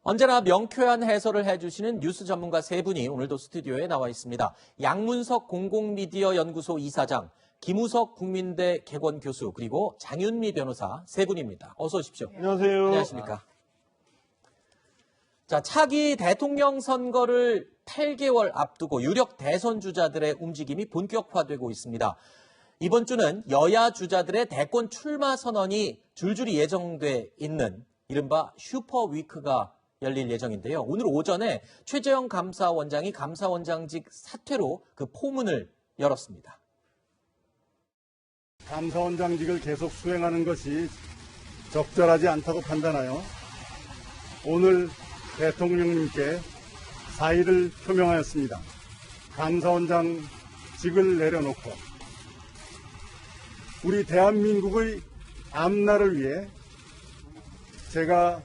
언제나 명쾌한 해설을 해주시는 뉴스 전문가 세 분이 오늘도 스튜디오에 나와 있습니다. 양문석 공공미디어 연구소 이사장, 김우석 국민대 개건 교수, 그리고 장윤미 변호사 세 분입니다. 어서 오십시오. 안녕하세요. 안녕하십니까. 자, 차기 대통령 선거를 8개월 앞두고 유력 대선 주자들의 움직임이 본격화되고 있습니다. 이번 주는 여야 주자들의 대권 출마 선언이 줄줄이 예정돼 있는 이른바 슈퍼위크가 열릴 예정인데요. 오늘 오전에 최재형 감사원장이 감사원장직 사퇴로 그 포문을 열었습니다. 감사원장직을 계속 수행하는 것이 적절하지 않다고 판단하여 오늘 대통령님께 사의를 표명하였습니다. 감사원장직을 내려놓고 우리 대한민국의 앞날을 위해 제가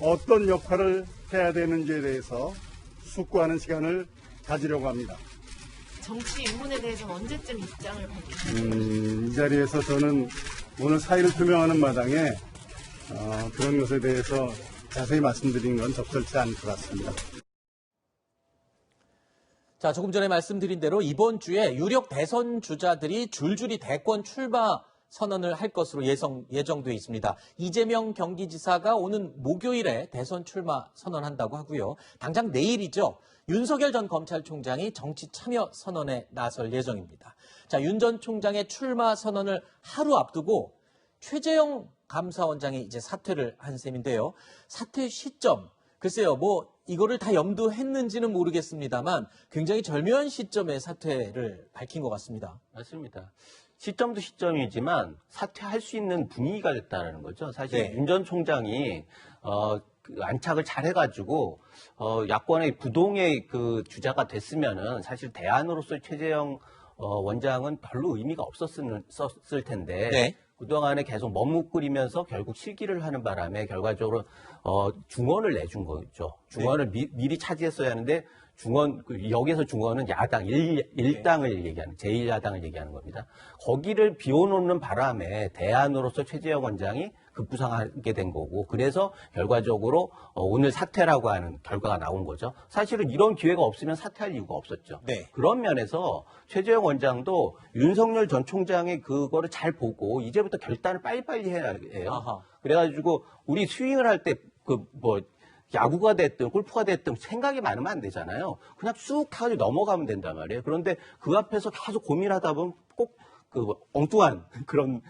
어떤 역할을 해야 되는지에 대해서 숙고하는 시간을 가지려고 합니다. 정치 입문에 대해서는 언제쯤 입장을 밝히실까요? 이 자리에서 저는 오늘 사의를 표명하는 마당에 그런 것에 대해서 자세히 말씀드린 건 적절치 않을 것 같습니다. 자, 조금 전에 말씀드린 대로 이번 주에 유력 대선 주자들이 줄줄이 대권 출마 선언을 할 것으로 예정돼 있습니다. 이재명 경기지사가 오는 목요일에 대선 출마 선언한다고 하고요. 당장 내일이죠. 윤석열 전 검찰총장이 정치 참여 선언에 나설 예정입니다. 자, 윤 전 총장의 출마 선언을 하루 앞두고 최재형 감사원장이 이제 사퇴를 한 셈인데요. 사퇴 시점, 글쎄요, 이거를 다 염두했는지는 모르겠습니다만 굉장히 절묘한 시점에 사퇴를 밝힌 것 같습니다. 맞습니다. 시점도 시점이지만 사퇴할 수 있는 분위기가 됐다는 거죠. 사실 네. 윤 전 총장이 그 안착을 잘 해가지고 야권의 부동의 그 주자가 됐으면은 사실 대안으로서 최재형 원장은 별로 의미가 없었을 텐데 네. 그동안에 계속 머뭇거리면서 결국 실기를 하는 바람에 결과적으로 중원을 내준 거죠. 중원을 미리 차지했어야 하는데 여기서 중원은 야당, 일당을 얘기하는, 제1야당을 얘기하는 겁니다. 거기를 비워놓는 바람에 대안으로서 최재형 원장이 급부상하게 된 거고, 그래서 결과적으로 오늘 사퇴라고 하는 결과가 나온 거죠. 사실은 이런 기회가 없으면 사퇴할 이유가 없었죠. 네. 그런 면에서 최재형 원장도 윤석열 전 총장의 그거를 잘 보고 이제부터 결단을 빨리빨리 해야 해요. 아하. 그래가지고 우리 스윙을 할 때 야구가 됐든 골프가 됐든 생각이 많으면 안 되잖아요. 그냥 쑥 하고 넘어가면 된단 말이에요. 그런데 그 앞에서 계속 고민하다 보면 꼭 그 엉뚱한 그런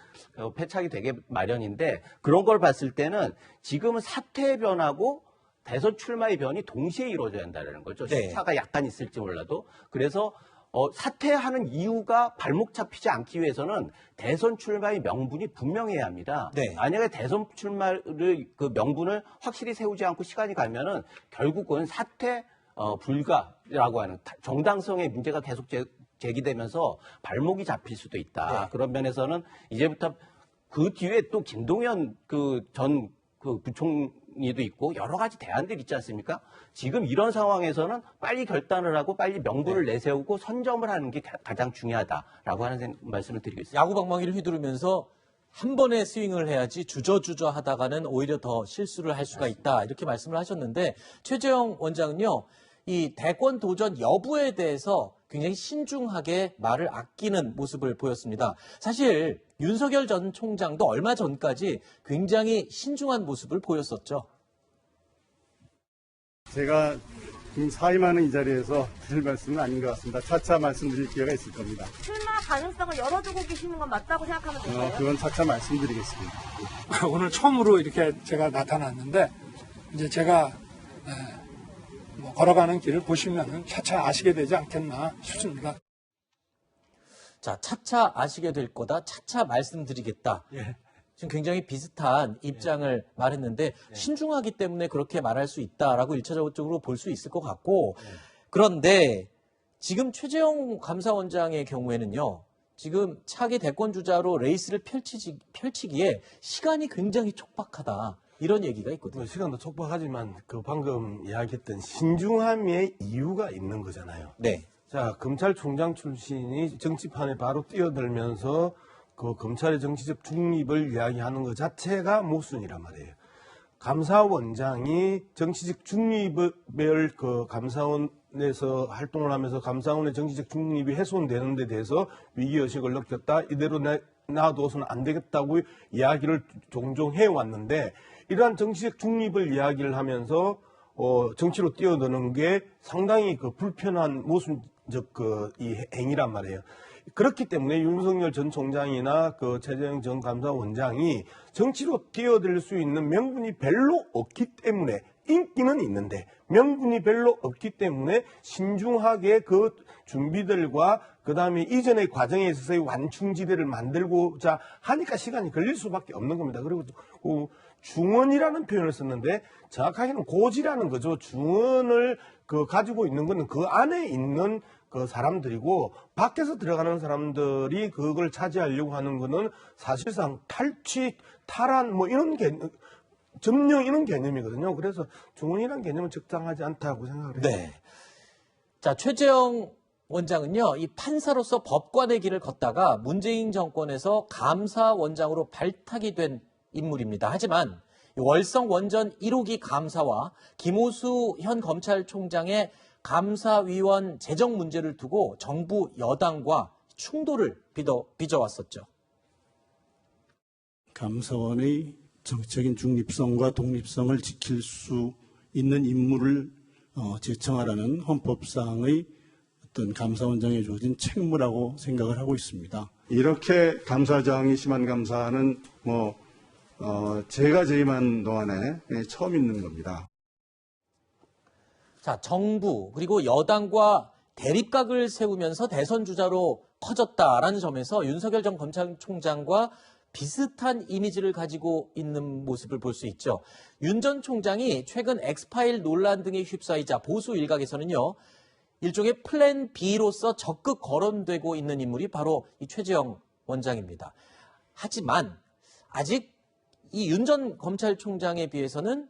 패착이 되게 마련인데, 그런 걸 봤을 때는 지금은 사퇴의 변하고 대선 출마의 변이 동시에 이루어져야 한다는 거죠. 네. 시차가 약간 있을지 몰라도. 그래서 사퇴하는 이유가 발목 잡히지 않기 위해서는 대선 출마의 명분이 분명해야 합니다. 네. 만약에 대선 출마를 그 명분을 확실히 세우지 않고 시간이 가면은 결국은 사퇴 불가라고 하는 정당성의 문제가 계속 제기되면서 발목이 잡힐 수도 있다. 네. 그런 면에서는 이제부터 그 뒤에 또 김동연 전 부총리도 있고 여러 가지 대안들이 있지 않습니까? 지금 이런 상황에서는 빨리 결단을 하고 빨리 명분을 내세우고 선점을 하는 게 가장 중요하다라고 하는 말씀을 드리겠습니다. 야구 방망이를 휘두르면서 한 번에 스윙을 해야지 주저주저 하다가는 오히려 더 실수를 할 수가 있다, 이렇게 말씀을 하셨는데, 최재형 원장은요, 이 대권 도전 여부에 대해서 굉장히 신중하게 말을 아끼는 모습을 보였습니다. 사실 윤석열 전 총장도 얼마 전까지 굉장히 신중한 모습을 보였었죠. 제가 지금 사임하는 이 자리에서 드릴 말씀은 아닌 것 같습니다. 차차 말씀드릴 기회가 있을 겁니다. 출마 가능성을 열어두고 계시는 건 맞다고 생각하면 될까요? 그건 차차 말씀드리겠습니다. 오늘 처음으로 이렇게 제가 나타났는데, 이제 제가 걸어가는 길을 보시면은 차차 아시게 되지 않겠나 싶습니다. 자, 차차 아시게 될 거다, 차차 말씀드리겠다. 지금 굉장히 비슷한 입장을 말했는데 신중하기 때문에 그렇게 말할 수 있다라고 일차적으로 볼 수 있을 것 같고, 그런데 지금 최재형 감사원장의 경우에는요, 지금 차기 대권 주자로 레이스를 펼치기에 시간이 굉장히 촉박하다, 이런 얘기가 있거든요. 시간도 촉박하지만 그 방금 이야기했던 신중함의 이유가 있는 거잖아요. 네. 자, 검찰총장 출신이 정치판에 바로 뛰어들면서 그 검찰의 정치적 중립을 이야기하는 것 자체가 모순이란 말이에요. 감사원장이 정치적 중립을 그 감사원에서 활동을 하면서 감사원의 정치적 중립이 훼손되는 데 대해서 위기의식을 느꼈다. 이대로 놔둬서는 안 되겠다고 이야기를 종종 해왔는데 이러한 정치적 중립을 이야기를 하면서 정치로 뛰어드는 게 상당히 그 불편한 모순적 이 행위란 말이에요. 그렇기 때문에 윤석열 전 총장이나 그 최재형 전 감사원장이 정치로 뛰어들 수 있는 명분이 별로 없기 때문에 인기는 있는데 명분이 별로 없기 때문에 신중하게 그 준비들과 그 다음에 이전의 과정에 있어서의 완충지대를 만들고자 하니까 시간이 걸릴 수밖에 없는 겁니다. 그리고 또 중언이라는 표현을 썼는데 정확하게는 고지라는 거죠. 중언을 가지고 있는 거는 그 안에 있는 그 사람들이고 밖에서 들어가는 사람들이 그걸 차지하려고 하는 거는 사실상 탈취, 탈환 뭐 이런 개념, 점령 이런 개념이거든요. 그래서 중언이라는 개념은 적당하지 않다고 생각을 해요. 네. 자, 최재형 원장은요, 이 판사로서 법관의 길을 걷다가 문재인 정권에서 감사원장으로 발탁이 된 인물입니다. 하지만 월성 원전 1호기 감사와 김오수 현 검찰총장의 감사위원 재정 문제를 두고 정부 여당과 충돌을 빚어왔었죠. 감사원의 정치적인 중립성과 독립성을 지킬 수 있는 인물을 제청하라는 헌법상의 어떤 감사원장에 주어진 책무라고 생각을 하고 있습니다. 이렇게 감사장이 심한 감사는 제가 재임한 동안에 처음 있는 겁니다. 자, 정부 그리고 여당과 대립각을 세우면서 대선 주자로 커졌다라는 점에서 윤석열 전 검찰총장과 비슷한 이미지를 가지고 있는 모습을 볼 수 있죠. 윤 전 총장이 최근 엑스파일 논란 등에 휩싸이자 보수 일각에서는요, 일종의 플랜 B로서 적극 거론되고 있는 인물이 바로 이 최재형 원장입니다. 하지만 아직 이 윤 전 검찰총장에 비해서는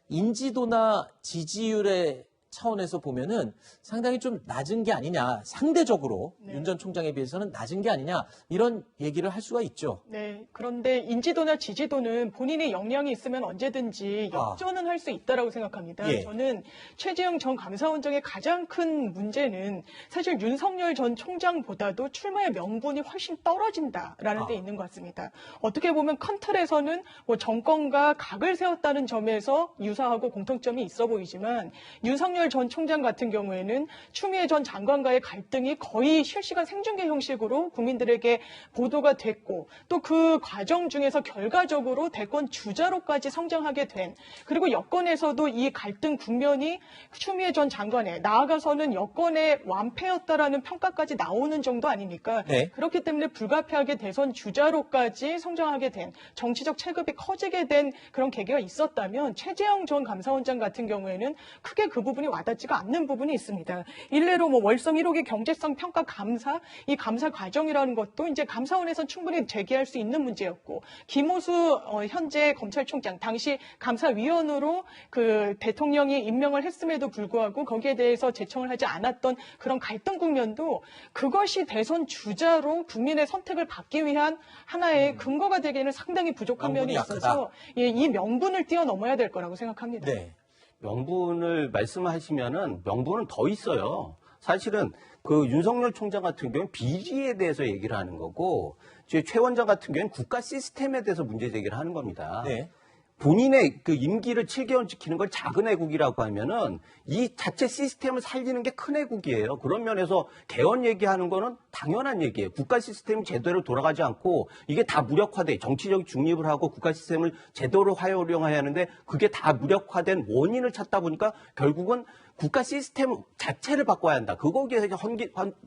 인지도나 지지율의 차원에서 보면은 상당히 좀 낮은 게 아니냐, 상대적으로 윤 전 총장에 비해서는 낮은 게 아니냐, 이런 얘기를 할 수가 있죠. 네, 그런데 인지도나 지지도는 본인의 역량이 있으면 언제든지 역전은 할 수 있다라고 생각합니다. 예. 저는 최재형 전 감사원장의 가장 큰 문제는 사실 윤석열 전 총장보다도 출마의 명분이 훨씬 떨어진다라는 데 있는 것 같습니다. 어떻게 보면 큰 틀에서는 뭐 정권과 각을 세웠다는 점에서 유사하고 공통점이 있어 보이지만 윤석열 전 총장 같은 경우에는 추미애 전 장관과의 갈등이 거의 실시간 생중계 형식으로 국민들에게 보도가 됐고 또 그 과정 중에서 결과적으로 대권 주자로까지 성장하게 된, 그리고 여권에서도 이 갈등 국면이 추미애 전 장관의 나아가서는 여권의 완패였다라는 평가까지 나오는 정도 아닙니까? 네. 그렇기 때문에 불가피하게 대선 주자로까지 성장하게 된, 정치적 체급이 커지게 된 그런 계기가 있었다면 최재형 전 감사원장 같은 경우에는 크게 그 부분이 와닿지가 않는 부분이 있습니다. 일례로 뭐 월성 1호기 경제성 평가 감사, 이 감사 과정이라는 것도 이제 감사원에서 충분히 제기할 수 있는 문제였고, 김오수 현재 검찰총장 당시 감사위원으로 그 대통령이 임명을 했음에도 불구하고 거기에 대해서 제청을 하지 않았던 그런 갈등 국면도 그것이 대선 주자로 국민의 선택을 받기 위한 하나의 근거가 되기에는 상당히 부족한 면이 명분이 있어서 이 명분을 뛰어넘어야 될 거라고 생각합니다. 네. 명분을 말씀하시면은 명분은 더 있어요. 사실은 그 윤석열 총장 같은 경우는 비리에 대해서 얘기를 하는 거고, 최 원장 같은 경우는 국가 시스템에 대해서 문제 제기를 하는 겁니다. 네. 본인의 그 임기를 7개월 지키는 걸 작은 애국이라고 하면은 이 자체 시스템을 살리는 게 큰 애국이에요. 그런 면에서 개헌 얘기하는 거는 당연한 얘기예요. 국가 시스템이 제대로 돌아가지 않고 이게 다 무력화돼, 정치적 중립을 하고 국가 시스템을 제대로 활용해야 하는데 그게 다 무력화된 원인을 찾다 보니까 결국은 국가 시스템 자체를 바꿔야 한다. 그거기에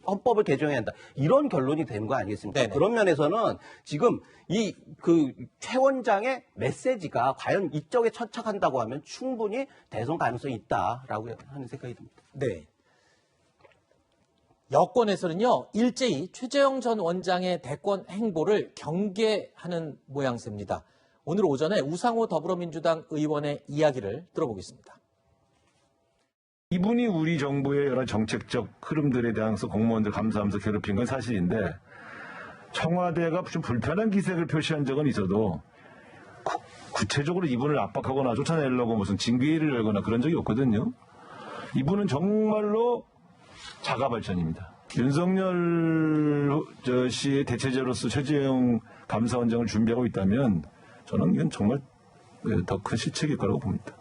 헌법을 개정해야 한다. 이런 결론이 되는 거 아니겠습니까? 네네. 그런 면에서는 지금 최 원장의 메시지가 과연 이쪽에 처착한다고 하면 충분히 대선 가능성이 있다라고 하는 생각이 듭니다. 네. 여권에서는요, 일제히 최재형 전 원장의 대권 행보를 경계하는 모양새입니다. 오늘 오전에 우상호 더불어민주당 의원의 이야기를 들어보겠습니다. 이분이 우리 정부의 여러 정책적 흐름들에 대해서 공무원들 감사하면서 괴롭힌 건 사실인데, 청와대가 좀 불편한 기색을 표시한 적은 있어도 구체적으로 이분을 압박하거나 쫓아내려고 무슨 징계위를 열거나 그런 적이 없거든요. 이분은 정말로 자가발전입니다. 윤석열 씨의 대체제로서 최재형 감사원장을 준비하고 있다면 저는 이건 정말 더 큰 실책일 거라고 봅니다.